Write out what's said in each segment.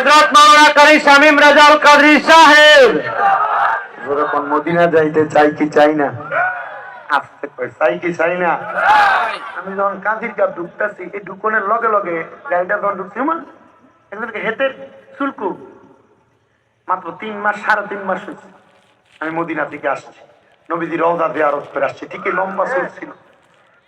হযরত মাওলানা কারি শামীম রাজাল কাদরী সাহেব যখন মদিনা যাইতে চাই কি চাই না? আসতে কই চাই কি চাই না? আমি যখন কাঁদির কাপ ঢুকতেছি, এই ঢুকনের লগে লগে গাড়িটা যখন ঢুকছি একজনকে হেতের শুল্কু মাত্র 3 মাস 3.5 মাস হয়েছে আমি মদিনা থেকে আসছি, নবীজি রওজা জিয়ারত করে আসছি। ঠিকই লম্বা চুল ছিল।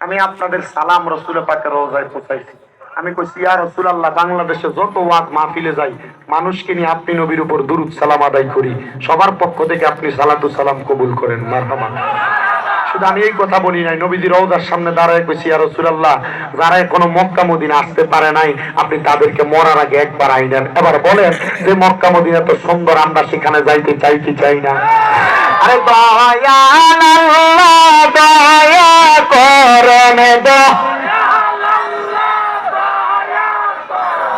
আমি আপনাদের সালাম রসুল পাকের রওজায় পৌঁছাইছি। আমি কইছি ইয়া রাসূলুল্লাহ, বাংলাদেশে যত ওয়াজ মাহফিলে যাই মানুষকে নিয়ে আপনি নবীর উপর দুরূদ সালাম আদায় করি, সবার পক্ষ থেকে আপনি সালাতু সালাম কবুল করেন, মারহাবা। শুধু আমি এই কথা বলি নাই, নবীজি রওজার সামনে দাঁড়ায় কইছি ইয়া রাসূলুল্লাহ, যারা এখনো মক্কা মদিনা আসতে পারে নাই আপনি তাদেরকে মরার আগে একবার আইনেন। এবার বলেন যে মক্কা মদিনা তো সুন্দর, আমরা সেখানে যাইতে চাই কি চাই না? আরে দয়াল আল্লাহ দয়া করেন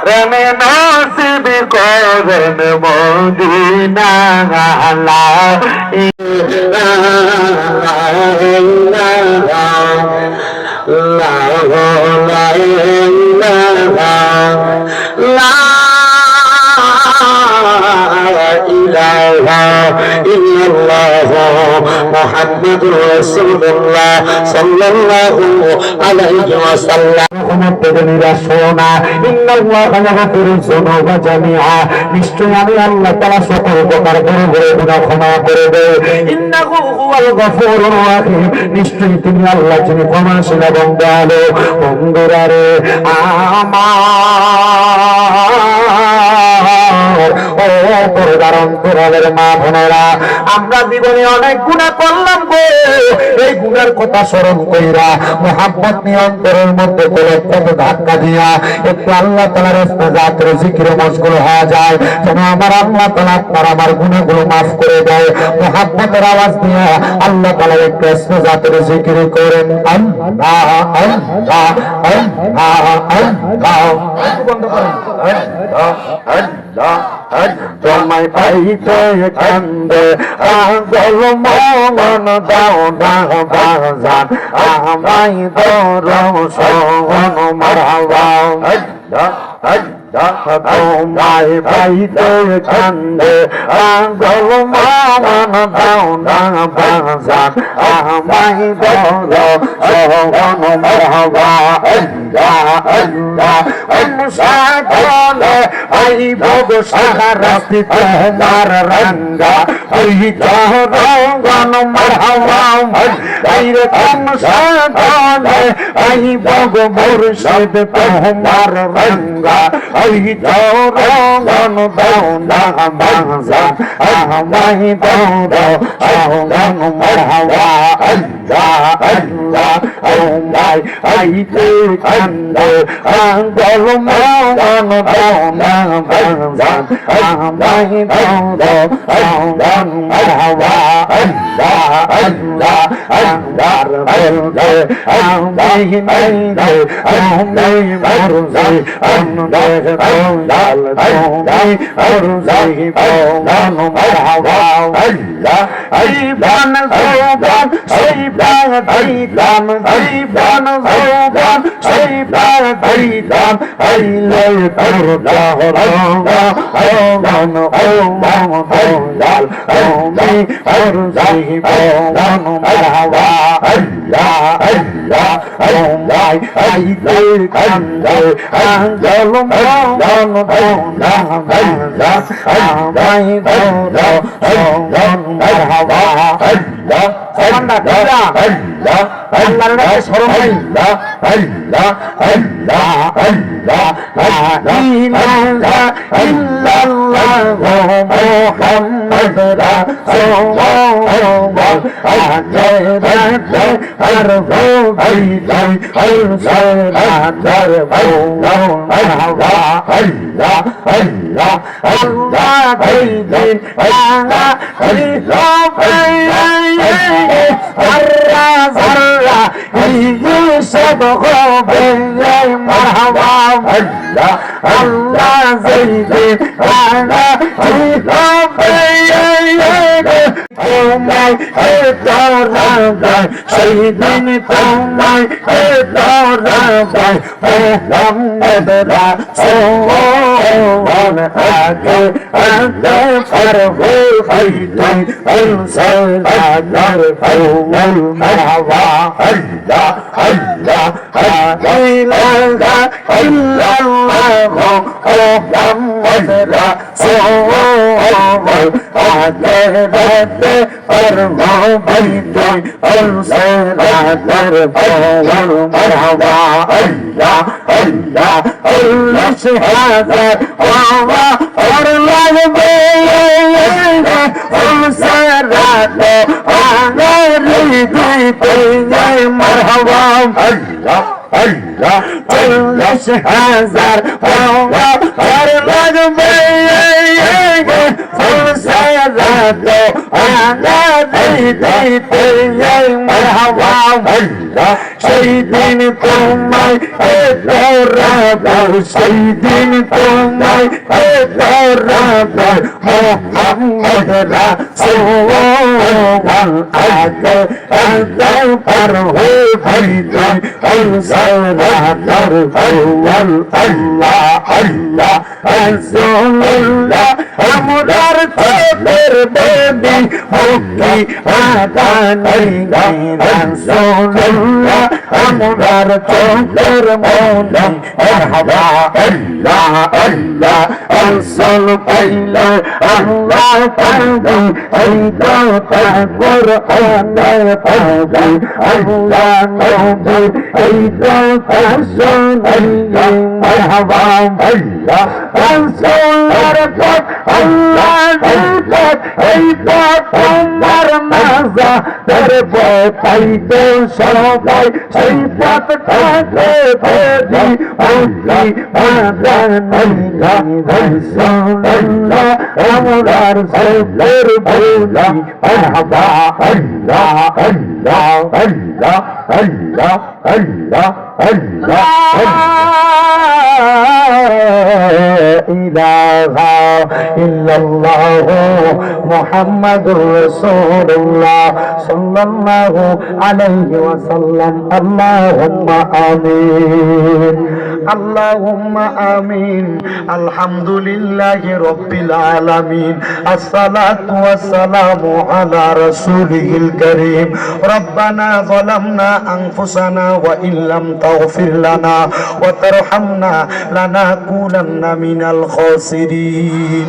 রনে নসিব করেন মদিনা লা ইলাহা ইল্লাল্লাহ লা ইলাহা ইল্লাল্লাহ মুহাম্মাদুর রাসূলুল্লাহ সাল্লাল্লাহু আলাইহি ওয়াসাল্লাম। নিশ্চয় আমি আল্লাহ তাআলা সকল প্রকার বড় বড় গুনাহ ক্ষমা করে দেয়। ইন্নাহু হুয়াল গফুরুর রহিম, নিশ্চয় তিনি আল্লাহ যিনি ক্ষমাশীল এবং দয়ালু। বন্ধুরা রে আমার ও পর্দার অন্তরালের মা বোনেরা, আমরা জীবনে অনেক গুনাহ করলাম গো। এই গুনার কথা স্মরণ কইরা মুহাব্বত নিয়ে অন্তরের মধ্যে কলবটাকে ধাক্কা দিয়া একটু আল্লাহ তাআলার ইস্তেগফারের জিকিরে মশগুল হয়ে যায়, যেন আমার আল্লাহ তাআলা আপনার আমার গুনাহগুলো মাফ করে দেয়। মুহাব্বতের আওয়াজ দিয়ে আল্লাহ তাআলা একটু ইস্তেগফারের জিকির করেন। আল্লাহ আল্লাহ আল্লাহ আল্লাহ, বন্ধ করেন। আল্লাহ আল্লাহ তোমায় পাইতে কান্দে পাগল মন, দাও না বাজান আমায় দর্শন মারহাবা। তোমায় পাইতে কান্দে পাগল মন, দাও না বাজান আমায় দর্শন মারহাবা। সাহারাস্তি তোমার রঙ্গা ওই রঙ্গন মারহাবা। এইরকম সাধনে এই বগ মুর্শিদ তোমার রঙ্গা ওই রঙ্গন দাও না বাজান আমায় রঙ্গন মারহাবা। আল্লাহ আল্লাহ তোমায় আইতে কান্দে পাগল মন, দাও না বাজান আমায় রঙ্গন মারহাবা। আল্লাহ আল্লাহ আল্লাহর বলতে আমি নাই রে আমি মরজি অন্যের দয়াল তুমি মরজি মন মারহাবা। আল্লাহ জীবন যৌবন সেই প্রাণ দিলাম, জীবন যৌবন সেই প্রাণ দিলাম, আইলে তোর দহরঙ্গা ও মন দয়াল তুমি মরজি মন মারহাবা। আল্লাহ আল্লাহ তোমায় আইতে কান্দে পাগল মন, দাও না বাজান আমায় দর্শন মারহাবা। আল্লাহ আল্লাহ আল্লাহ আল্লাহর নামে শরণ নাই। আল্লাহ আল্লাহ আল্লাহ লা ইলাহা ইল্লাল্লাহ মুহাম্মাদুর রাসূলুল্লাহ। আখেরাতে আর ভবিলাই আর সালাতের মারহাবা। আল্লাহ আল্লাহ আল্লাহ দিন আলা সব হবে মারহাবা। আল্লাহ আল্লাহ যেদিন আনা হবে তোমায় ধরাবাই সেই দিন তোমায় ধরাবাই মোহাম্মদ রাসূল আগে আগে পারবো হইতে আনসার কওমুল মাওয়া আল্লাহ আল্লাহ লা ইলাহা ইল্লাল্লাহ মুহাম্মদ রাসূল আগে আগে পারবো হইতে আনসার কওমুল মাওয়া আল্লাহ আল্লাহ আল্লাহ হাজার বাবা আর লাগবে সারাতে আনারি দিতে মারহাবা আল্লাহ আল্লাহ 40,000 বাবা আর লাগবে সারাতে আনারি দিতে মারহাবা আল্লাহ সেই দিন তোমায় ধরাবো সেই দিন তোমায় ধরাবো মোহাম্মদ রাসূল আগে আগে পার হইতে আনসার কওমুল আল্লাহ আল্লাহ রাসূলুল্লাহ আমরার তোদের বেবি মুক্তি আদানি রাসূলুল্লাহ আমরার তোদের মনে মারহাবা আল্লাহ আল্লাহ রাসূল পাইলে আল্লাহ পাবে এই কথা কুরআনে পাবে আল্লাহ নবী এই কথা শুনাইলে মারহাবা আল্লাহ রাসূলের পথ আল্লাহর পথ এই পথ তোমার মাজা ধরবো পাইবে সবাই সেই পথটাকে বেদি মুক্তি আদানি রাসূলুল্লাহ আমরার সবের বলি মারহাবা আল্লাহ আল্লাহ আল্লাহ আল্লাহ আল্লাহ আল্লাহ ইলাহা ইল্লাল্লাহ মুহাম্মাদুর রাসূলুল্লাহ সাল্লাল্লাহু আলাইহি ওয়াসাল্লাম আল্লাহুম্মা আমিন আল্লাহুম্মা আমিন আলহামদুলিল্লাহি রাব্বিল আলামিন আসসালাতু ওয়াসসালামু আলা রাসূলিল কারীম রব্বানা যালামনা আনফুসানা ওয়া ইল্লাম তাগফির লানা ওয়া তারহামনা লানাকুনান্না মিনাল খাসিরিন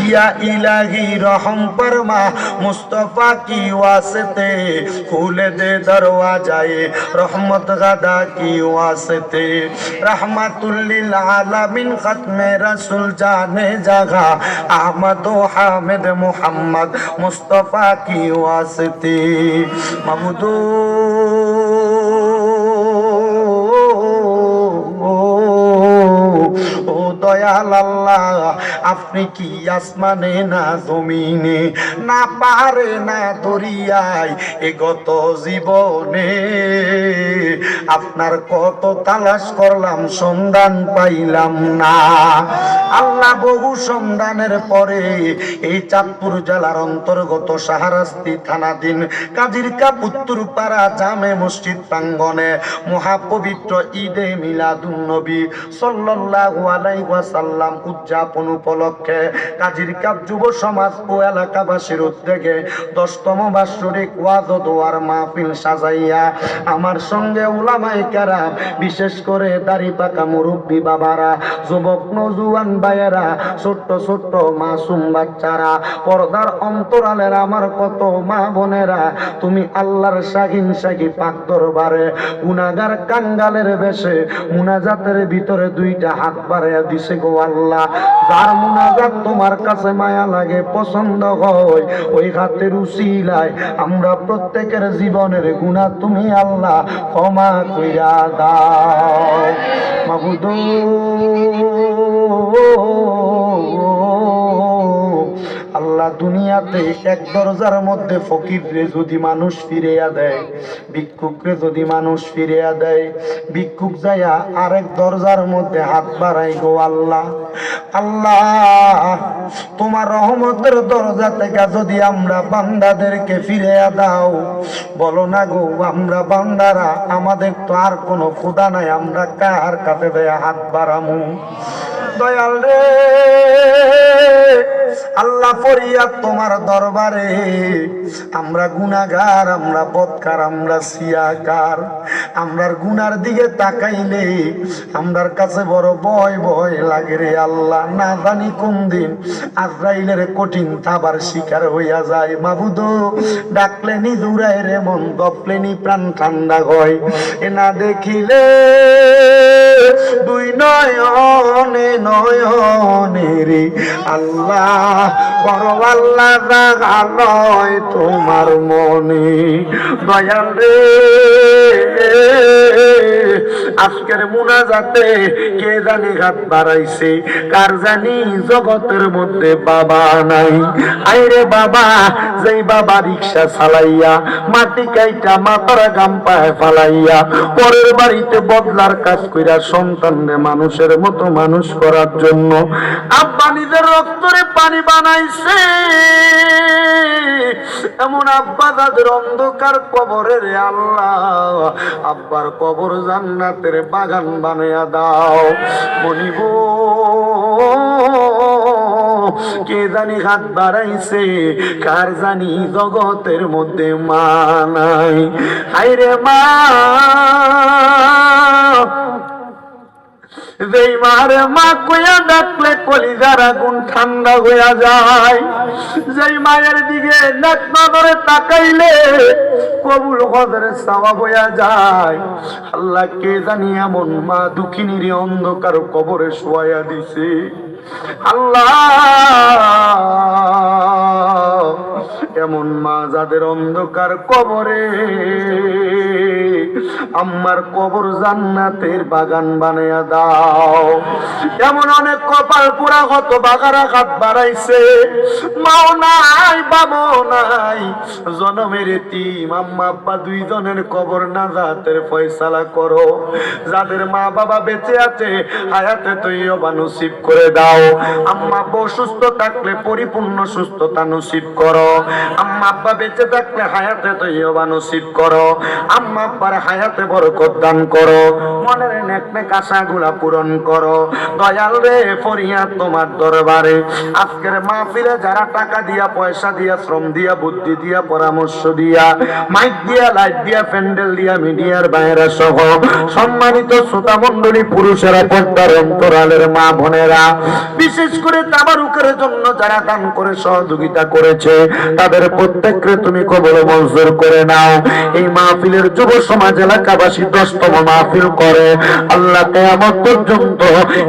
ইয়া ইলাহি রহম ফরমা মুস্তাফা কি ওয়াসতে খুলে দে দরওয়াজায়ে রহমত গাদা কি ওয়াসতে रहमतुल लिल आलमीन खत्मे रसूल जाने जगह अहमद हामिद मुहम्मद मुस्तफा की वास्ते महमूदो দয়াল আল্লাহ আপনি কি আসমানে না জমিনে না পাহাড়ে না দরিয়ায় এ গত জীবনে আপনার কত তালাশ করলাম সন্ধান পাইলাম না আল্লাহ বহু সন্ধানের পরে এই চাঁদপুর জেলার অন্তর্গত শাহরাস্তি থানাধীন কাজিরকাপ উত্তরপাড়া জামে মসজিদ প্রাঙ্গণে মহাপবিত্র ঈদে মিলাদুন নবী সাল্লাল্লাহু আলাইহি ওয়াসাল্লাম উদযাপন উপলক্ষে কাজিরকাপ যুব সমাজ ও এলাকাবাসীর উদ্যোগে 10তম বার্ষিক ওয়াজ ও দোয়ার মাহফিল সাজাইয়া আমার সঙ্গে উলামায়ে কেরাম বিশেষ করে দাড়ি পাকা মুরব্বী বাবারা যুবক নওজোয়ান ভাইয়েরা ছোট্ট ছোট্ট মাসুম বাচ্চারা পর্দার অন্তরালের আমার কত মা বোনেরা তুমি আল্লাহর শাহিন শাহী পাক দরবারে গুনাহগার কাঙ্গালের বেশে মুনাজাতের ভিতরে দুইটা হাত বাড়াইয়া দিছে গো আল্লাহ যার মুনাজাত তোমার কাছে মায়া লাগে পছন্দ হয় ওই হাতের উসিলায় আমরা প্রত্যেকের জীবনের গুনাহ তুমি আল্লাহ ক্ষমা কইরা দাও মাবুদ আল্লাহ দুনিয়াতে এক দরজার মধ্যে ফকিররে যদি মানুষ ফিরিয়া দেয়, ভিক্ষুকরে যদি মানুষ ফিরিয়া দেয়, ভিক্ষুক যাইয়া আরেক দরজার মধ্যে হাত বাড়াই, গো আল্লাহ, আল্লাহ তোমার রহমতের দরজা থেকে যদি আমরা বান্দাদেরকে ফিরিয়া দাও, বলো না গো আমরা বান্দারা, আমাদের তো আর কোনো খোদা নাই, আমরা কার কাছে দেয়া হাত বাড়ামু? দয়াল রে আল্লাহ, ফরিয়াদ তোমার দরবারে, আমরা গুনাহগার, আমরা বদকার, আমরা সিয়াকার, আমরার গুনার দিকে তাকাইলে আমরার কাছে বড় ভয় ভয় লাগে রে আল্লাহ। না জানি কোন দিন আজরাইলের কঠিন থাবার শিকার হইয়া যায়। মাবুদ ডাকলেনি দূরায় রে মন, দপলেনি প্রাণ ঠান্ডা হয়, এ না দেখিলে দুই নয়নে নয়নে রে আল্লাহ, বড় আল্লাহ জাগালয় তোমার মনে। দয়াল রে আজকের মুনাজাতে কে জানি হাত বাড়াইছে, কার জানি জগতের মধ্যে বাবা নাই। আইরে বাবা, যেই বাবা রিক্সা চালাইয়া মাটি কাইটা মাথার গাম পায়ে ফালাইয়া পরের বাড়িতে বদলার কাজ কইরা সন্তানরে মানুষের মতো মানুষ করার জন্য আব্বা নিজের রক্তরে পানি বানাইছে, এমন আব্বা যাদের অন্ধকার কবরে রে আল্লাহ, আব্বার কবর জান্নাতের বাগান বানাইয়া দাও। মনিব কে জানি হাত বাড়াইছে, কার জানি জগতের মধ্যে মা নাই। হায়রে মা, যেই মারে মা কইয়া ডাকলে কলিজার আগুন ঠান্ডা হইয়া যায়, যেই মায়ের দিকে নাক নজরে তাকাইলে কবুল হজরে সওয়াব হইয়া যায়। আল্লাহ কে জানি এমন মা দুঃখিনীর অন্ধকার কবরে শোয়াইয়া দিছে। আল্লাহ এমন মা যাদের অন্ধকার কবরে আমার কবর জান্নাতের বাগান বানাইয়া দাও। এমন অনেক কপাল পুরা কত বাগারা হাত বাড়াইছে, মাও নাই বাবাও নাই, জনমের এতিম আম্মা আব্বা দুইজনের কবর নাজাতের ফয়সালা করো। যাদের মা বাবা বেঁচে আছে হায়াতে তৈয়বা নসিব করে দাও। আম্মা আব্বা অসুস্থ থাকলে পরিপূর্ণ সুস্থতা নসিব করো। আম্মা আব্বা বেঁচে থাকলে হায়াতে তৈয়বা নসিব করো। আম্মা আব্বার হায়াতে বরকত দান করো, মনের নেক নেক আশাগুলা পূরণ করো। দয়াল রে ফরিয়াদ তোমার দরবারে, আজকের মাহফিলে যারা টাকা দিয়া, পয়সা দিয়া, শ্রম দিয়া, বুদ্ধি দিয়া, পরামর্শ দিয়া, মাইক দিয়া, লাইট দিয়া, প্যান্ডেল দিয়া, মিডিয়ার বাইরে সহ সম্মানিত শ্রোতা মণ্ডলী, পুরুষেরা, পর্দার অন্তরালের মা বোনেরা, বিশেষ করে তাবারুকের জন্য যারা দান করে সহযোগিতা করেছে, তাদের প্রত্যেককে তুমি কবুল মঞ্জুর করে নাও। এই মাহফিলের যুব সমাজ এলাকাবাসী 10তম মাহফিল করে, আল্লাহ কিয়ামত পর্যন্ত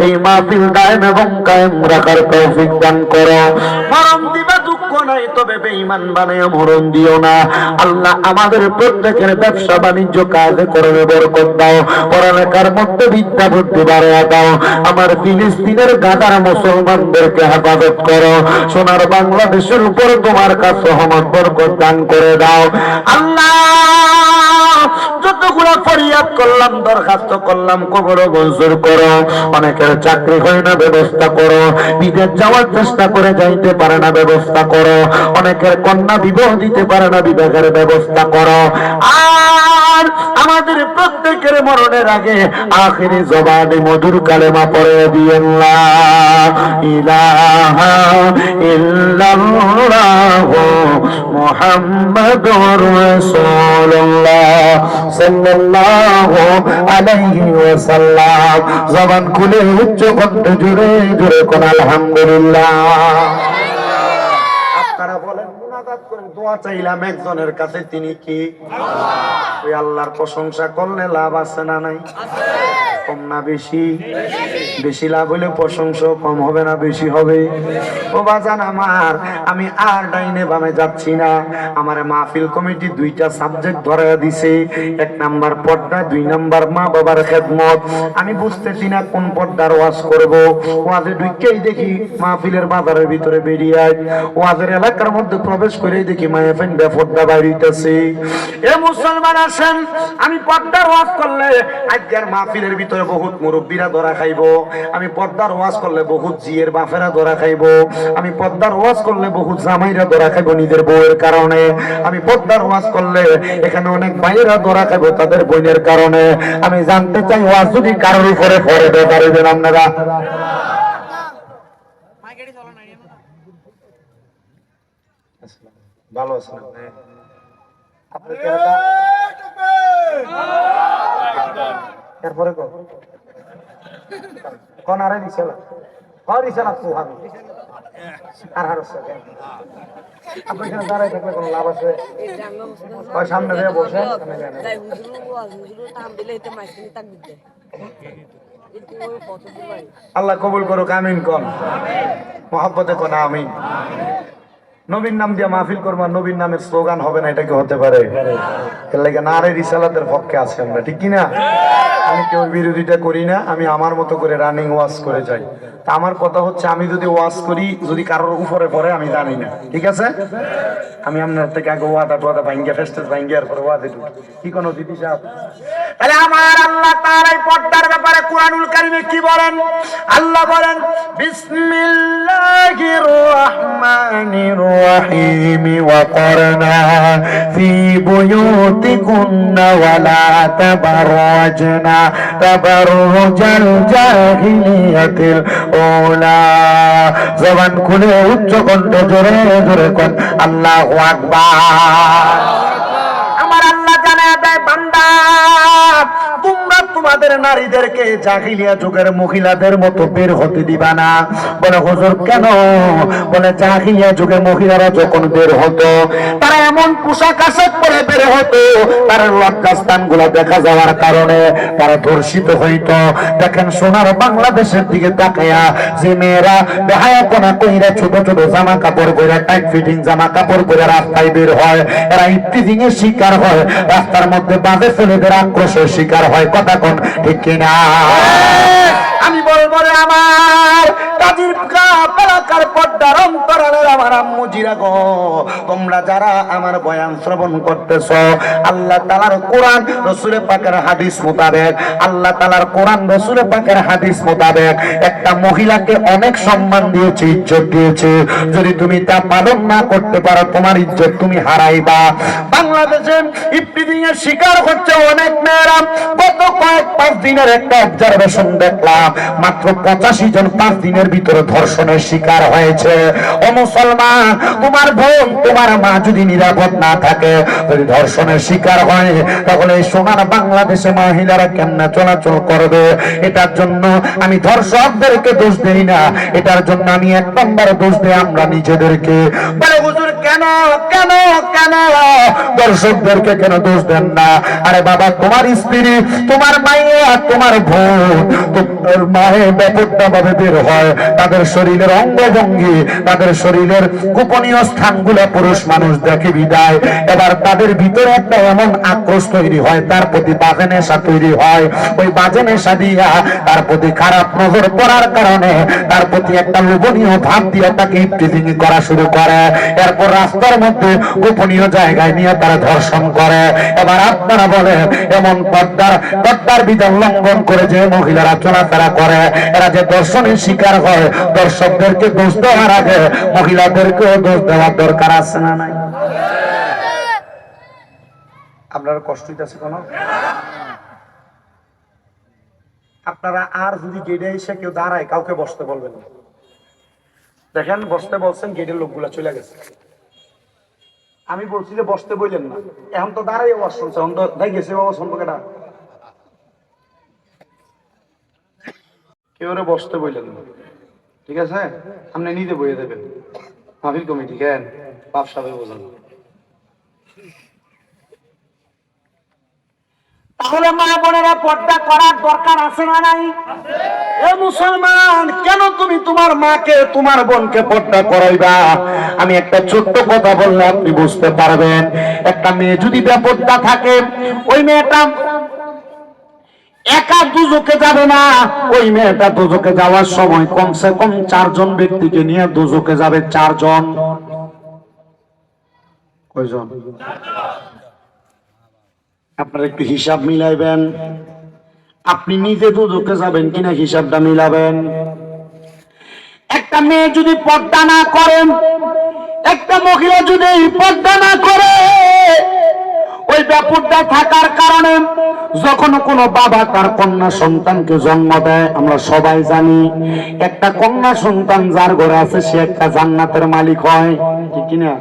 এই মাহফিল দায়েম এবং কায়েম রাখার তৌফিক দান করো। মরণ দিবা দুঃখ নাই, তবে বেঈমান বানায় মরণ দিও না। আল্লাহ আমাদের প্রত্যেকের ব্যবসা বাণিজ্য কাজে করবে বরকত দাও, পড়ালেখার মধ্যে বিদ্যা বুদ্ধি বাড়াইয়া দাও। আমার ফিলিস্তিনের গাদার মুসলমানদেরকে হেফাজত করো। সোনার বাংলাদেশের উপর তোমার কাছে রহমত বরকত দান করে দাও। আল্লাহ যতগুলো ফরিয়াদ করলাম, দরখাস্ত করলাম, কবর মঞ্জুর করো। অনেকের চাকরি হয় না, ব্যবস্থা করো। বিদেশ যাওয়ার চেষ্টা করে যাইতে পারে না, ব্যবস্থা করো। অনেকের কন্যা বিবাহ দিতে পারে না, বিবাহের ব্যবস্থা করো। আর আমাদের প্রত্যেকের মরণের আগে আখিরি জবানে মধুর কালেমা পড়ে দিয়েন, লা ইলাহা ইল্লাল্লাহ মুহাম্মাদুর রাসূলুল্লাহ সাল্লাল্লাহু আলাইহি ওয়াসাল্লাম। জবান খুলে উচ্চ কণ্ঠে জোরে জোরে কোন আলহামদুলিল্লাহ। আপনারা বলেন হঠাৎ করে দোয়া চাইলাম একজনের কাছে, তিনি কি? ওই আল্লাহর প্রশংসা করলে লাভ আছে না নাই? কম না বেশি? বেশি লাভ হলে প্রশংসা কম হবে না বেশি হবে? ও বাজান আমার, আমি আর ডাইনে বামে যাচ্ছি না। আমার মাহফিল কমিটি দুইটা সাবজেক্ট ধরে দিছে, 1 নাম্বার পর্দা, 2 নাম্বার মা বাবার খেদমত। আমি বুঝতেছি না কোন পর্দার ওয়াজ করব। ওয়াজে ঢুকেই দেখি মাহফিলের বাজারের ভিতরে বেরিয়ে আয়, ওয়াজের এলাকার মধ্যে প্রবেশ করেই দেখি মাহফিল বেপর্দা বাইরিতেছে। এ মুসলমান আসেন, আমি পর্দার ওয়াজ করলে আজকের মাহফিলের ভিতরে বহুত মুরব্বীরা ধরা খাইব। আমি পর্দার ওয়াজ করলে বহুত জিয়ের বাফেরা ধরা খাইব। আমি পর্দার ওয়াজ করলে বহুত জামাইরা ধরা খাইব নিজের বউয়ের কারণে। আমি পর্দার ওয়াজ করলে এখানে অনেক ভাইয়েরা ধরা খাইব তাদের বোনের কারণে। আমি জানতে চাই ওয়াজ যদি কারোর উপরে পড়ে পারবেন আপনারা? ভালো আছেন আপনি? এরপরে কোন আরে দিছিল হরিসালা তো আমি আর হারছে আপনি এখানে দাঁড়ায় থাকলে কোনো লাভ আছে? ওই সামনে দিয়ে বসে আল্লাহ কবুল করুক, আমিন কোন মহব্বতে কোন আমিন। নবীর নাম দিয়ে মাহফিল করবো, নবীর নামের স্লোগান হবে না, এটা কি হতে পারে? এর লাগে নারে রিসালাতের পক্ষে আছি আমরা, ঠিক কিনা? আমি কেউ বিরোধিতা করি না, আমি আমার মতো করে রানিং ওয়াজ করে যাই। তা আমার কথা হচ্ছে, আমি যদি ওয়াজ করি যদি কারোর উপরে পড়ে আমি জানি না, ঠিক আছে? আমি আপনার থেকে আগে ওয়াদা টোয়াদা ভাঙ্গিয়া ফেস্টেস ভাঙ্গিয়ার পরে ওয়াদে ঢুকি। কি কোনো দিদি সাহেব? তাহলে আমার আল্লাহ তাআলা এই পর্দার ব্যাপারে কুরআনুল কারীমে কি বলেন? আল্লাহ বলেন বিসমিল্লাহির রাহমানির রাহিম ওয়া করনা ফি বুয়ুতিকুন্না ওয়া লা তাবাররাজনা তাবাররুজাল জাহিলিয়াতিল উলা। জবান খুলে উচ্চ কণ্ঠে জোরে জোরে কোন আল্লাহু আকবার। আমার আল্লাহ জানে দেয় বান্দা, তোমরা তোমাদের নারীদেরকে জাহিলিয়া যুগের মহিলাদের মতো বের হতে দিবা না। বলে হুজুর কেন? বলে জাহিলিয়া যুগে মহিলারা যখন বের হতো তারা এমন পোশাক আশাক পরে বের হতো, তার লজ্জাস্থান গুলা দেখা যাওয়ার কারণে তারা ধর্ষিত হইত। দেখেন সোনার বাংলাদেশের দিকে তাকায়া যে মেয়েরা বেহায়াপনা কইরা ছোট ছোট জামা কাপড় পরে, টাইট ফিটিং জামা কাপড় পরে রাস্তায় বের হয়, এরা ইফতিজিং এর শিকার হয়, রাস্তার মধ্যে বাজে ছেলেদের আক্রোশের শিকার হয়। কথা কোন ঠিক কিনা? আমি বলবো রে আমার কাজীর এলাকার পর্দার অন্তরালের আমার আম্মু জিরা গো, তোমরা যারা আমার বয়ান শ্রবণ করতেছ, আল্লাহ তাআলার কোরআন রাসূলের পাকের হাদিস মোতাবেক, আল্লাহ তাআলার কোরআন রাসূলের পাকের হাদিস মোতাবেক একটা মহিলাকে অনেক সম্মান দিয়েছে, ইজ্জত দিয়েছে। যদি তুমি তা পালন না করতে পারো তোমার ইজ্জত তুমি হারাইবা। বাংলাদেশে ইফতিজিং এর শিকার হচ্ছে অনেক মেয়েরা। গত কয়েক 5 দিনের একটা অবজারভেশন দেখলাম, মাত্র 85 জন 5 দিনের ভিতরে ধর্ষণের শিকার হয়েছে। ও মুসলমান, তোমার বোন তোমার মা যদি নিরাপদ না থাকে, যদি ধর্ষণের শিকার হয়, তাহলে এই সোনার বাংলাদেশে মহিলারা কেমনে চলাচল করবে? এটার জন্য আমি ধর্ষকদেরকে দোষ দেই না, এটার জন্য আমি 1 নম্বরে দোষ দেই আমরা নিজেদেরকে। বলে হুজুর কেন কেন কেন দর্শকদেরকে কেন দোষ দেন না? আরে বাবা, তোমার স্ত্রী, তোমার মাইয়া, তোমার বোন, তোমার মায়ের ব্যাপারটা ভাবে বের হয়, তাদের শরীরের অঙ্গভঙ্গি, তাদের শরীরের গোপনীয় স্থানগুলো পুরুষ মানুষ দেখে বিদায়। এবার তাদের ভিতরে একটা এমন আক্রোশ তৈরি হয়, তার প্রতি বাজে নেশা তৈরি হয়। ওই বাজে নেশা দিয়া তার প্রতি খারাপ নজর পড়ার কারণে তার প্রতি একটা লোভনীয় ভাব দিয়ে তাকে ইফতিজিং করা শুরু করে। এরপর রাস্তার মধ্যে গোপনীয় জায়গায় নিয়ে তারা ধর্ষণ করে। এবার আপনারা বলেন, এমন পর্দার বিধান লঙ্ঘন করে যে মহিলারা চলাফেরা করে, এরা যে ধর্ষণের শিকার হয়, দর্শকদেরকে দোষ দেওয়ার আগে মহিলাদেরকেও দোষ দেওয়ার দরকার আছে না নাই? আপনার কষ্ট হইতেছে কোন? আপনারা আর যদি গেটে এসে কেউ দাঁড়ায় কাউকে বসতে বলবেন না। দেখেন বসতে বলছেন, গেটের লোকগুলা চলে গেছে। আমি বলছি যে বসতে বললেন না, এখন তো দাঁড়াই আওয়াজ শুনছে, এখন তো দেখ গেছে বাবা সম্পর্কটা। কেউ বসতে বললেন না, ঠিক আছে? আপনি নিজে বইয়ে দেবেন মাহফিল কমিটি। কেন বাপসাবে বোঝানো। তাহলে মা বোনেরা পর্দা করার দরকার আছে না নাই? এ মুসলমান, কেন তুমি তোমার মাকে তোমার বোনকে পর্দা করাইবা? আমি একটা ছোট্ট কথা বললে আপনি বুঝতে পারবেন। একটা মেয়ে যদি বেপর্দা থাকে, ওই মেয়েটা একা দুজকে যাবে না। ওই মেয়েটা দুজকে যাওয়ার সময় কমসে কম 4 জন ব্যক্তিকে নিয়ে দুজকে যাবে। 4 জন। কয়জন? আপনারা একটু হিসাব মিলাইবেন। আপনি নিজে দুজকে যাবেন কিনা হিসাবটা মিলাবেন। একটা মেয়ে যদি পর্দা না করেন, একটা মহিলা যদি পর্দা না করে, ওই বেপর্দা থাকার কারণে যখন কোনো বাবা তার কন্যা সন্তানকে জন্ম দেয়, আমরা সবাই জানি একটা কন্যা সন্তান যার ঘরে আছে সে একটা জান্নাতের মালিক হয়, ঠিক কিনা?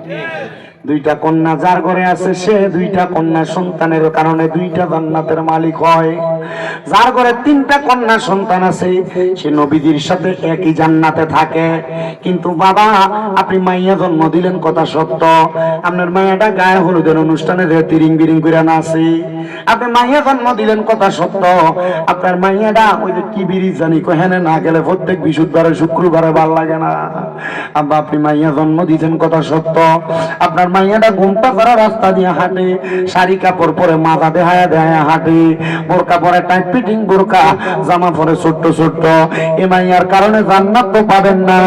2টা কন্যা যার ঘরে আছে সে 2টা কন্যা সন্তানের কারণে 2টা জান্নাতের মালিক হয়। যার ঘরে 3টা কন্যা সন্তান আছে সে নবীজির সাথে একই জান্নাতে থাকে। কিন্তু বাবা, আপনি মাইয়া জন্ম দিলেন, কথা সত্য। আপনার মাইয়াটা গায়ে হলুদের অনুষ্ঠানে যে তিরিং বিরিং করে নাচে। আপনি মাইয়া জন্ম দিলেন, কথা সত্য। আপনার মাইয়াটা ওই যে কি বিড়ি জানি কোহেনে না গেলে প্রত্যেক বৃহস্পতিবারে শুক্রবারে ভাল লাগে না। আব্বা, আপনি মাইয়া জন্ম দিয়েছেন, কথা সত্য। আপনার মাইয়াটা ঘুমটা করা রাস্তা দিয়ে হাঁটে, শাড়ি কাপড় পরে মাথা দেহায়া দেহায়া হাঁটে, বোরকা পরে টাইট ফিটিং বোরকা, জামা পরে ছোট্ট ছোট্ট। এ মাইয়ার কারণে জান্নাত তো পাবেন না।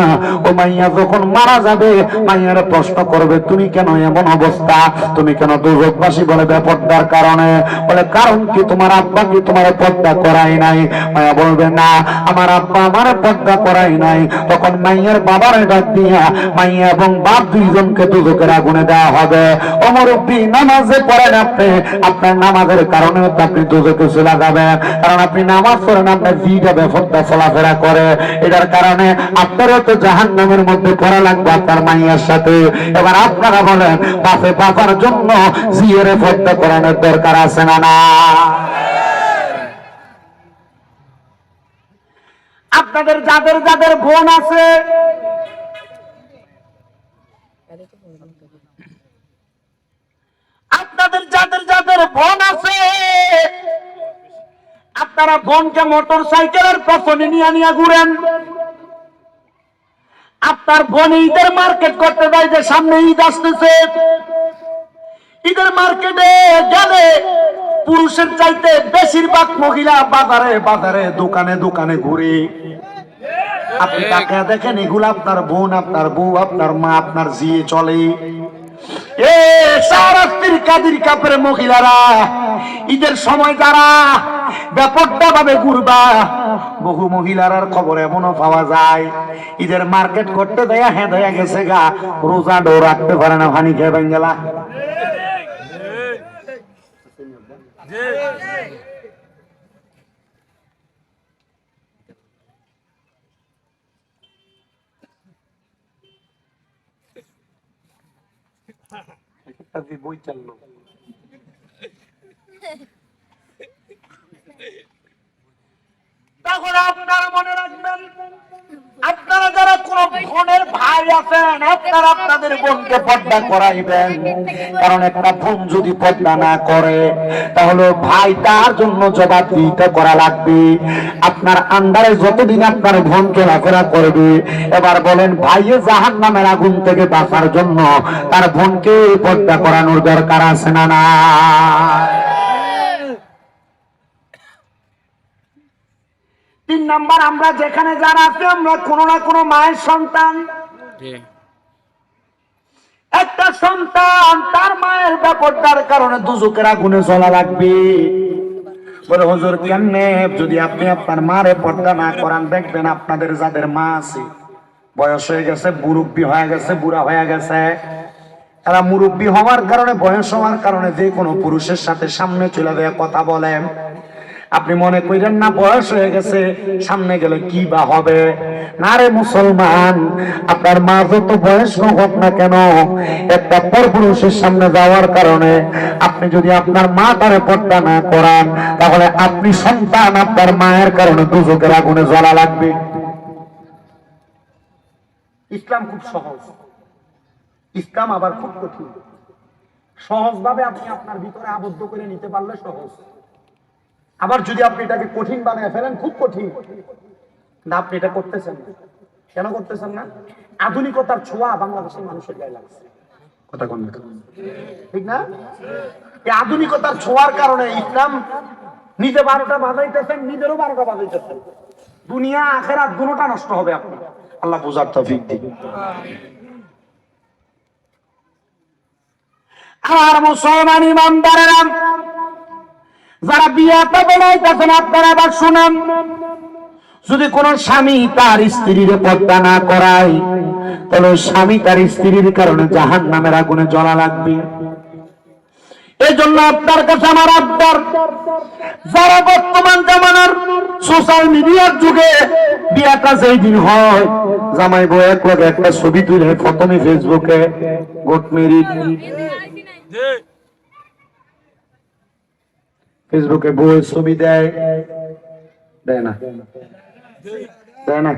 ও মাইয়া যখন মারা যাবে, মাইয়ারে প্রশ্ন করবে, তুমি কেন এমন অবস্থা, তুমি কেন দুর্যোগবাসী? বলে বেপর্দার কারণে। বলে কারণ কি? তোমার আব্বা কি তোমার পর্দা করাই নাই? মাইয়া বলবে না, আমার আব্বা আমার পর্দা করাই নাই। তখন মাইয়ার বাবারে ডাক দিয়া মাইয়া এবং বাপ 2 জনকে দুজকের আগুনে দেওয়া হবে। ও মুরব্বি, নামাজে পড়েন আপনি, আপনার নামাজের কারণে আপনি দুজকে চলে যাবেন। কারণ আপনি নামাজ পড়েন, আপনার জিটা বেপর্দা চলাফেরা করে, এটার কারণে আপনারও তো জাহান্নামের মধ্যে পড়া লাগবে আপনার মাইয়ার সাথে। এবার আপনারা বলেন, বাপে বাবার জন্য জিয়ের পর্দা করানোর দরকার আছে না না? আপনাদের যাদের যাদের বোন আছে, আপনাদের যাদের যাদের বোন আছে, আপনারা বোনকে মোটর সাইকেলের পেছনে নিয়ে নিয়ে ঘুরেন। আপনার বোন ঈদের মার্কেট করতে দেয়, যে সামনে ঈদ আসতেছে, ঈদের মার্কেটে গেলে পুরুষের চাইতে বেশিরভাগ মহিলা বাজারে বাজারে দোকানে দোকানে ঘুরে। আপনি তাকে দেখেন, এগুলো আপনার বোন, আপনার বউ, আপনার মা, আপনার জিয়ে চলে। এ সারাস্তির কাদির কাপের মহিলারা ঈদের সময় যারা বেপর্দা ভাবে ঘুরবা, বহু মহিলার খবর এমনও পাওয়া যায় ঈদের মার্কেট করতে দেয়া হ্যাঁ দেয়া গেছে গা, রোজা ডো রাখতে পারে না, পানি খেয়ে বেঙ্গেলা। বই চাললো তখন আপনারা মনে রাখবেন, আপনারা যারা কোন বোনের ভাই আছেন, আপনারা আপনাদের বোনকে পর্দা করাইবেন। কারণ একটা বোন যদি পর্দা না করে, তাহলে ভাই তার জন্য জবাবদিহিতা করা লাগবে। আপনার আন্ডারে যতদিন আপনার বোন চলাফেরা করবে, এবার বলেন ভাইয়ে জাহান্নামের আগুন থেকে বাঁচার জন্য তার বোনকে পর্দা করানোর দরকার আছে না না? 3 নাম্বার, আমরা যেখানে যারা আছি, আমরা কোনো না কোনো মায়ের সন্তান। একটা সন্তান তার মায়ের বেপর্দার কারণে দুজকের আগুনে জ্বলা লাগবে। বলে হুজুর কেমনে? যদি আপনি আপনার মারে পর্দা না করান, দেখবেন আপনাদের যাদের মা আছে, বয়স হয়ে গেছে, মুরব্বী হয়ে গেছে, বুড়া হয়ে গেছে, তারা মুরব্বী হওয়ার কারণে, বয়স হওয়ার কারণে যে কোনো পুরুষের সাথে সামনে চলে যায় কথা বলেন। আপনি মনে করেন না বয়স হয়ে গেছে, সামনে গেলে কি বা হবে? না রে মুসলমান, আপনার মা যত বয়স্ক হোক না কেন, একটা পরপুরুষের সামনে যাওয়ার কারণে আপনি যদি আপনার মা তারে পর্দা না করান, তাহলে আপনি সন্তান আপনার মায়ের কারণে দুজকের আগুনে জ্বলা লাগবে। ইসলাম খুব সহজ, ইসলাম আবার খুব কঠিন। সহজভাবে আপনি আপনার ভিতরে আবদ্ধ করে নিতে পারলে সহজ, আবার যদি আপনি এটাকে কঠিন বানিয়ে ফেলেন খুব কঠিন। না, আপনি এটা করতেছেন না। কেন করতেছেন না? আধুনিকতার ছোঁয়া বাংলাদেশের মানুষের গায়ে লাগছে। কথা কোন ঠিক না? এই আধুনিকতার ছোঁয়ার কারণে ইসলাম নিজে 12টা বাজাইতেছেন, নিজেরও 12টা বাজাইতেছেন। দুনিয়া আখেরাত দুটোটা নষ্ট হবে আপনার। আল্লাহ বুঝার তৌফিক দিন। আর মুসলমান ইমানদারেরা যারা বিয়াতে বলাইতেছেন, আপনারা আবার শুনেন, যদি কোন স্বামী তার স্ত্রীর পর্দা না করায় তাহলে স্বামী তার স্ত্রীর কারণে জাহান্নামের আগুনে জ্বলা লাগবে। এই জন্য আপনার কাছে আমার আবদার, যারা বর্তমান জামানার সোশ্যাল মিডিয়ার যুগে বিয়াটা যেই দিন হয়, জামাই বউ এক লগে একটা ছবি তুলে প্রথমে ফেসবুকে গোট মেরি, ফেসবুকে বউয়ের ছবি দেয় না, দেয় না,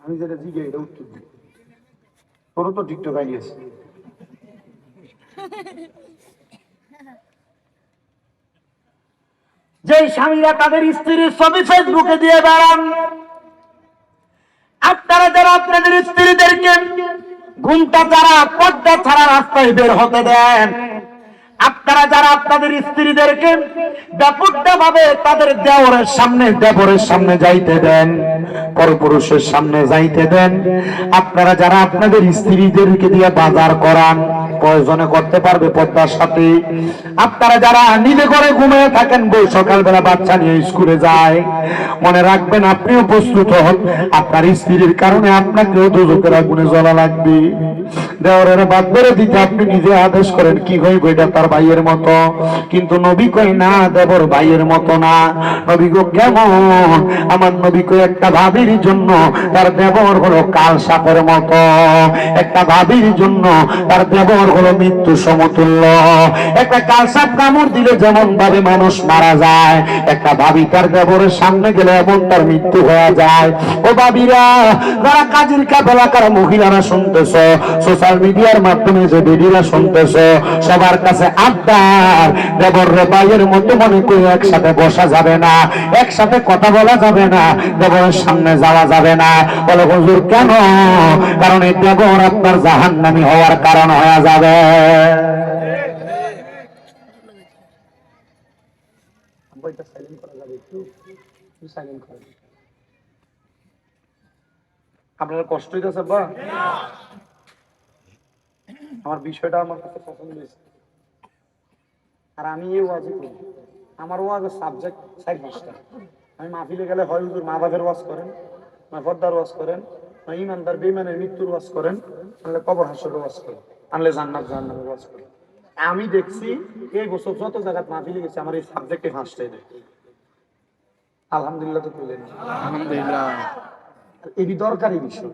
আমি যেটা জিগে এটা উত্তর দিই, তোরও তো টিকটক আইডিয়াছে। যে স্বামীরা তাদের স্ত্রীর ছবি ফেসবুকে দিয়ে বেড়ান, আপনারা যারা আপনাদের স্ত্রীদেরকে ঘুমটা যারা পর্দা ছাড়া রাস্তায় বের হতে দেন, আপনারা যারা আপনাদের স্ত্রীদেরকে ব্যাপকটা ভাবে তাদের দেবরের সামনে যাইতে দেন, পরপুরুষের সামনে যাইতে দেন, আপনারা যারা আপনাদের স্ত্রীদেরকে দিয়ে বাজার করান, প্রয়োজনে করতে পারবে পর্দার সাথে, আপনারা যারা নিজে ঘরে ঘুমিয়ে থাকেন, বউ সকালবেলা বাচ্চা নিয়ে স্কুলে যায়, মনে রাখবেন আপনিও প্রস্তুত হন, আপনার স্ত্রীর কারণে আপনাকেও দোজখের আগুনে জ্বলা লাগবে। দেওরের বাদ বেড়ে দিতে আপনি নিজে আদেশ করেন, কি হইব এটা তার ভাইয়ের মতো, কিন্তু নবী কই না, দেবর ভাইয়ের মতো না। নবী গো কেমন? আমার নবী কই একটা ভাবির জন্য তার দেবর হলো কাল সাপের মতো, একটা ভাবির জন্য তার দেবর হলো মৃত্যু সমতুল্য। একটা কাল সাপ কামড় দিলে যেমন ভাবে মানুষ মারা যায়, একটা ভাবি তার দেবরের সামনে গেলে এমন তার মৃত্যু হয়ে যায়। ও ভাবিরা, যারা কাজীর কাফেলাকার মহিলারা শুনতেছ, সোশ্যাল মিডিয়ার মাধ্যমে যে ভিডিওরা শুনতেছ, সবার কাছে আবদার, দেবর রে ভাইয়ের মতো মনে করে একসাথে বসা যাবে না, একসাথে কথা বলা যাবে না, দেবরের সামনে যাওয়া যাবে না। বলে হুজুর কেন? কারণ এই দেবর আপনার জাহান্নামী হওয়ার কারণ হয়ে যাবে। আপনারা কষ্ট হইতেছে বা? আমার বিষয়টা আমার কাছে পছন্দ হয়েছে, আর আমি এই ওয়াজ করি। আমার ওয়াজের সাবজেক্ট 4-5টা। আমি মাহফিলে গেলে হয় হুজুর মা বাপের ওয়াজ করেন, না পর্দার ওয়াজ করেন, না ইমানদার বেঈমানের মৃত্যুর ওয়াজ করেন, আনলে কবর হাসরের ওয়াজ করেন, আনলে জান্নাত জাহান্নামের ওয়াজ করেন। আমি দেখছি এই বছর যত জায়গায় মাহফিলে গেছে আমার এই সাবজেক্টে 5টাই দেয়। আলহামদুলিল্লাহ তো বললেন, আলহামদুলিল্লাহ। এই দরকারি বিষয়।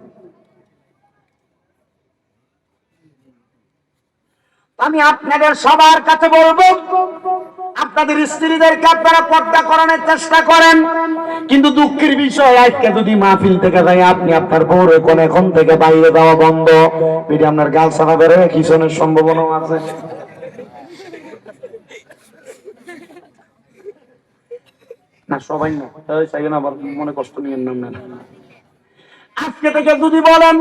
আমি আপনাদের সবার কাছে বলবো, আপনাদের স্ত্রীদেরকে আপনারা পর্দা করানোর চেষ্টা করেন, কিন্তু দুঃখের বিষয় আজকে যদি মাহফিল থেকে যাই, আপনি আপনার বউর এখন থেকে বাইরে যাওয়া বন্ধ, এটি আপনার গাল ছাড়া বেড়ে কিশনের সম্ভাবনা আছে। না সবাই না, চাইবেন আবার মনে কষ্ট নিয়েন না। আজকে থেকে যদি বলেন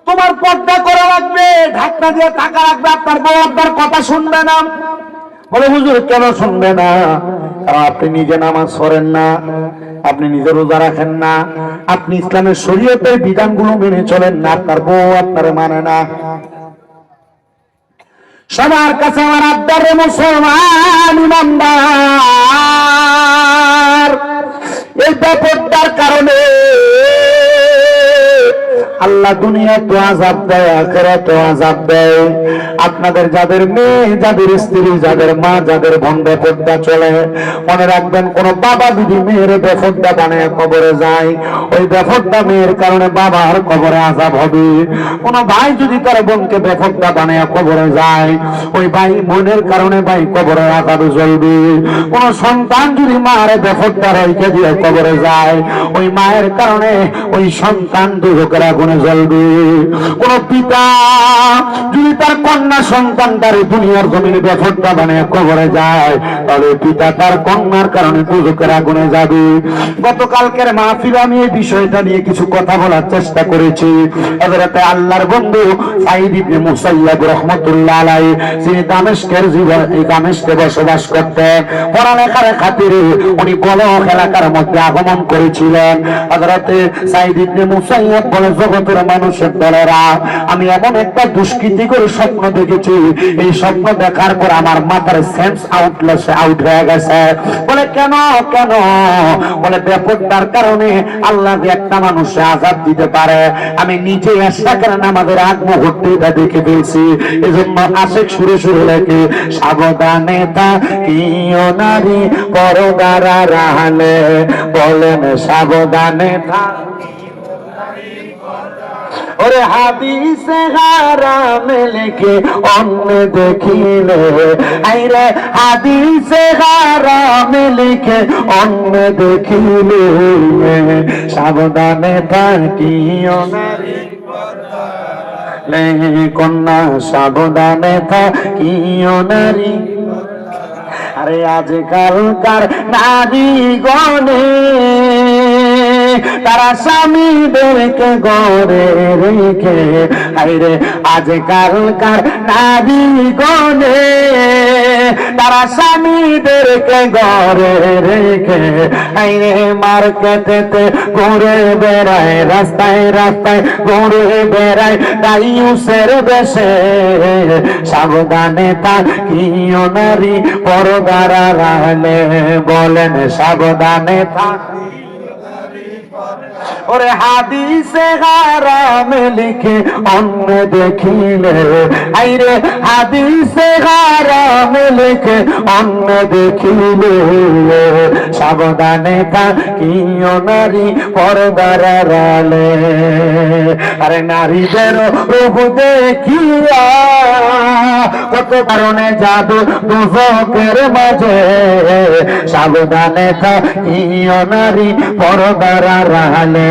তোমার পর্দা করা লাগবে, ঢাকনা দিয়ে টাকা রাখবে, আপনার বউ আপনার কথা শুনবে না। বলে হুজুর কেন শুনবে না? কারণ আপনি নিজে নামাজ পড়েন না, আপনি নিজে রোজা রাখেন না, আপনি ইসলামের শরীয়তের বিধানগুলো মেনে চলেন না, আপনার বউ আপনার মানে না। সবার কাছে আমার আবদার, মুসলমান ইমানদার, এই ব্যাপারটার কারণে আল্লাহ আল্লাহ দুনিয়া তো আযাব দেয়, আখিরাতে আযাব দেয়। আপনাদের যাদের মেয়ে, যাদের স্ত্রী, যাদের মা, যাদের বোন বেপরদা চলে, মনে রাখবেন কোন বাবা যদি মেয়ের বেপরদা বানায় কবরে যায়, ওই বেপরদা মেয়ের কারণে বাবার কবরে আযাব হবে। কোন ভাই যদি তার বোনকে বেপরদা বানায় কবরে যায়, ওই ভাই বোনের কারণে ভাই কবরে আযাবে জ্বলবে। কোন সন্তান যদি মার বেপরদা রেখে দিয়ে কবরে যায়, ওই মায়ের কারণে ওই সন্তান দুঃখের আগুনে জ্বলবে। কোন পিতা যদি তার কন্যা সন্তানটার দুনিয়ার জমিনে বেপরদা বানিয়ে কবরে যায়, তাহলে পিতা তার কন্যার কারণে দুঃখের আগুনে যাবে। গতকালকের মাহফিলে আমি এই বিষয়টা নিয়ে কিছু কথা বলার চেষ্টা করেছি। হযরতে আল্লাহর বন্ধু সাঈদ ইবনে মুসাইয়্যিব রাহমাতুল্লাহ আলাইহি, যিনি দামেস্কের দামেস্কে বসবাস করতেন, পড়ালেখার খাতিরে উনি বলক এলাকার মধ্যে আগমন করেছিলেন। হযরতে সাঈদ ইবনে মুসাইয়্যিব বলে, জগতের মানুষের দলেরা, আমি এমন একটা দুষ্কৃতি করে স্বপ্ন দেখেছি, এই স্বপ্ন দেখার পর আমার মাথার সেন্স আউট হয়ে গেছে। বলে কেন কেন? বলে বেপরদার কারণে আল্লাহ যে একটা মানুষে আযাব দিতে পারে, আমি নিজে এশরাকের নামাজের আগ মুহূর্তে এটা দেখে ফেলছি। এজন্য আশিক সুরে সুরে লেখে, সাবধানে থাকিও নারী পরদার আড়ালে, বলেন সাবধানে ওরে হাদিসে হারামে লিখে অন্য দেখিলে, আইরে হাদিসে হারামে লিখে অন্য দেখিলে, সাবধানে থাকিও নারী পরদারে কন্যা, সাবধানে থাকিও নারী। আরে আজকালকার নারী গণে তারা স্বামীদেরকে গড়ে রেখে, আরে আজকালকার নারী গণে তারা স্বামীদেরকে গড়ে রেখে, আরে মার্কেটেতে ঘুরে বেড়ায়, রাস্তায় রাস্তায় ঘুরে বেড়ায় দাইউসের বেশে, সাবধানে থাকিও নারী পরদার আড়ালে, বলেন সাবধানে থাকিও। ওরে হাদিসে হারামে লিখে অন্য দেখিলে, আইরে হাদিসে হারামে লিখে অন্য দেখিলে, সাবধানে থাকিও নারী পরদার আড়ালে। আরে নারীদের রূপ দেখিয়া কত কারণে যাবে দুজকের মাঝে, সাবধানে থাকিও নারী পরদার আড়ালে,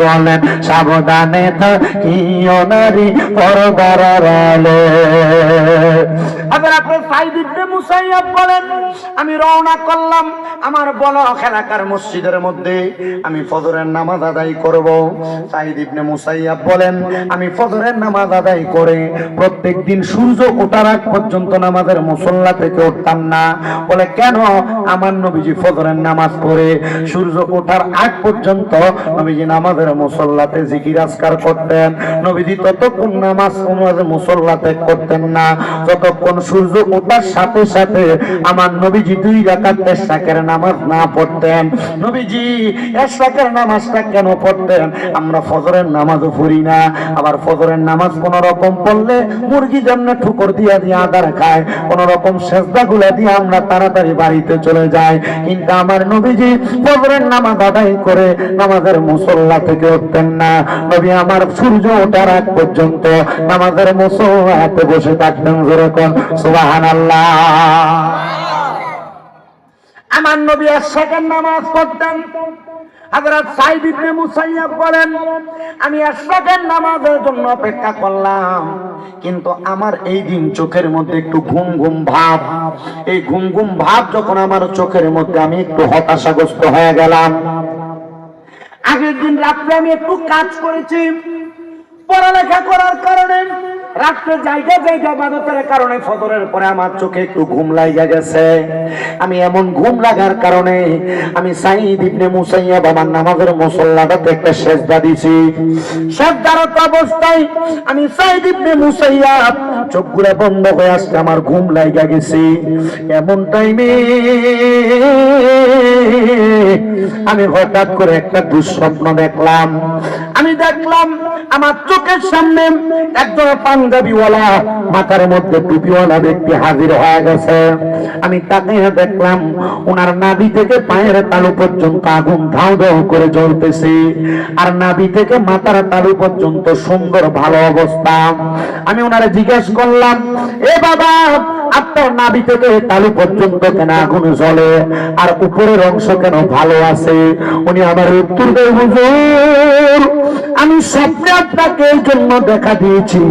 বলেন সাবধানে থাকিও নারী পরদার আড়ালে। আবার আপনি সাঈদ ইবনে মুসাইয়্যিব বলেন, আমি রওনা করলাম আমার বলক এলাকার মসজিদের মধ্যে, আমি ফজরের নামাজ আদায় করব। সাঈদ ইবনে মুসাইয়্যিব বলেন, আমি ফজরের নামাজ আদায় করে প্রত্যেক দিন সূর্য ওঠার আগ পর্যন্ত নামাজের মুসল্লা থেকে উঠতাম না। বলে কেন? আমার নবীজি ফজরের নামাজ পড়ে সূর্য ওঠার আগ পর্যন্ত নবীজি নামাজের মুসল্লাতে জিকির আজকার করতেন। নবীজি ততক্ষণ নামাজ মুসল্লাতে করতেন না যতক্ষণ সূর্য ওঠার সাথে সাথে আমার নবীজি 2 রাকাত ইশরাকের নামাজ না পড়তেন। নবীজি ইশরাকের নামাজটা কেন পড়তেন? আমরা ফজরের নামাজও পড়ি না, আবার ফজরের নামাজ কোন রকম পড়লে মুরগি যেমন ঠুকর দিয়া দিয়ে আদার খায়, কোন রকম সেজদা গুলা দিয়ে আমরা তাড়াতাড়ি বাড়িতে চলে যাই। কিন্তু আমার নবীজি ফজরের নামাজ আদায় করে নামাজের মুসল্লা থেকে উঠতেন না। নবী আমার সূর্য ওঠার আগ পর্যন্ত নামাজের মুসল্লাতে বসে থাকতেন। যেরকম সুবহানাল্লাহ। আমার নবী ইশরাকের নামাজ পড়তেন। হযরত সাঈদ ইবনে মুসাইয়্যিব বলেন, আমি ইশরাকের নামাজের জন্য অপেক্ষা করলাম, কিন্তু আমার এই দিন চোখের মধ্যে একটু ঘুম ঘুম ভাব। এই ঘুম ঘুম ভাব যখন আমার চোখের মধ্যে, আমি একটু হতাশাগ্রস্ত হয়ে গেলাম। আগের দিন রাত্রে আমি একটু কাজ করেছি, পড়ালেখা করার কারণে রাত্রে জায়গা জায়গা ইবাদতের কারণে ফজরের পরে আমার চোখে একটু ঘুম লাগা গেছে। আমি এমন ঘুম লাগার কারণে আমি সাঈদ ইবনে মুসাইয়্যিব আমার নামাজের মুসল্লাটাতে একটা সেজদা দিছি। সেজদারত অবস্থায় আমি সাঈদ ইবনে মুসাইয়্যিব চোখগুলো বন্ধ হয়ে আসছে, আমার ঘুম লাগা গেছে। এমন টাইমে আমি হঠাৎ করে একটা দুঃস্বপ্ন দেখলাম। আমি দেখলাম আমার চোখের সামনে একজন পাঞ্জাবিওয়ালা মাথার মধ্যে টুপিওয়ালা ব্যক্তি হাজির হয়ে গেছে। আমি তাকে দেখলাম ওনার নাভি থেকে পায়ের তালু পর্যন্ত আগুন ধাউ ধাউ করে জ্বলতেছে, আর নাভি থেকে মাথার তালু পর্যন্ত সুন্দর ভালো অবস্থা। আমি ওনারে জিজ্ঞেস করলাম, এ বাবা, আপনার নাভি থেকে তালু পর্যন্ত কেন আগুন জ্বলে আর উপরের অংশ কেন ভালো আছে? উনি আমার উত্তর দেয়, হুজুর, আমি স্বপ্নে আপনাকে এই জন্য দেখা দিয়েছি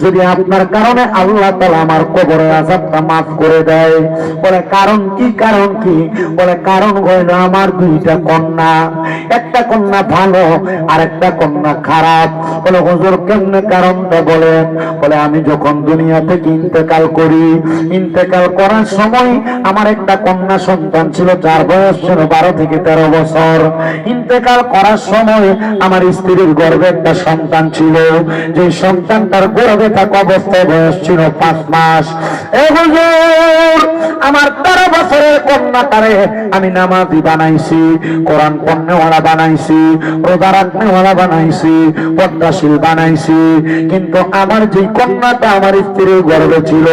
যদি আপনার কারণে আল্লাহ তাআলা আমার কবরের আযাবটা মাফ করে দেয়। বলে কারণ কি? কারণ কি? বলে কারণ হইল আমার দুইটা কন্যা, একটা কন্যা ভালো আর একটা কন্যা খারাপ। বলে হুজুর কেমনে কারণটা বলেন? বলে আমি যখন দুনিয়া থেকে ইন্তেকাল করি, ইন্তেকাল করার সময় আমার একটা কন্যা সন্তান ছিল, যার বয়স ছিল 12 থেকে 13 বছর। ইন্তেকাল করার সময় আমার স্ত্রীর গর্ভে একটা সন্তান ছিল, যে সন্তানটার গর্ভে থাকা অবস্থায় বয়স ছিল 5 মাস। এ হুজুর, আমার 13 বছরের কন্যাটারে আমি নামাজি বানাইছি, কোরআন পড়নেওয়ালা বানাইছি, রোজা রাখনেওয়ালা বানাইছি, পর্দাশীল বানাইছি, কিন্তু আমার যে কন্যাটা আমার স্ত্রীর গর্ভে ছিল,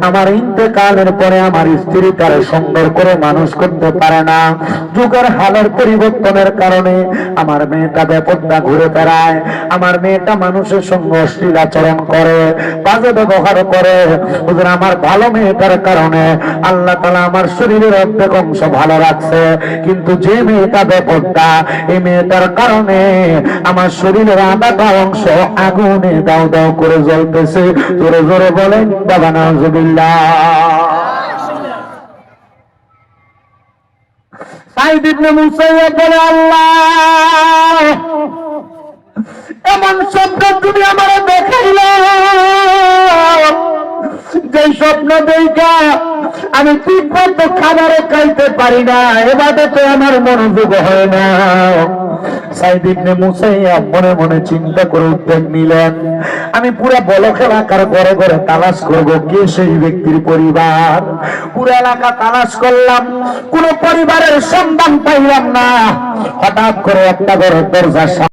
আমার ইন্তেকালের পরে আমার স্ত্রী তার সুন্দর করে মানুষ করতে পারে না। যুগের হালের পরিবর্তনের কারণে আমার মেয়েটা বেপরদা ঘুরে বেড়ায়, আমার মেয়েটা মানুষের সঙ্গে অশ্লীল আচরণ করে, বাজে ব্যবহার করে। হুজুর, আমার ভালো মেয়েটার কারণে আল্লাহ তাআলা আমার শরীরের অর্ধেক অংশ ভালো রাখছে, কিন্তু যে মেয়েটা বেপরদা, এই মেয়েটার কারণে আমার শরীরের আধা অংশ আগুনে দাও দাও করে জ্বলতেছে। জোরে জোরে বলেন বাবা নাউজুবিল্লাহ। সাইদ ইবনে মুসাইয়্যিব বলে, আল্লাহ, এমন স্বপ্ন তুমি আমারে দেখাইলা, যে স্বপ্ন দেখা আমি ঠিক মতো খাবারে খাইতে পারি না, এবাদতে আমার মনোযোগ হয় না। সাইদ ইবনে মুসাইয়্যিব মনে মনে চিন্তা করে উদ্যোগ নিলেন, আমি পুরো বলক এলাকার ঘরে ঘরে তালাশ করব কে সেই ব্যক্তির পরিবার। পুরো এলাকা তালাশ করলাম, কোন পরিবারের সন্ধান পাইলাম না। হঠাৎ করে একটা ঘরের দরজার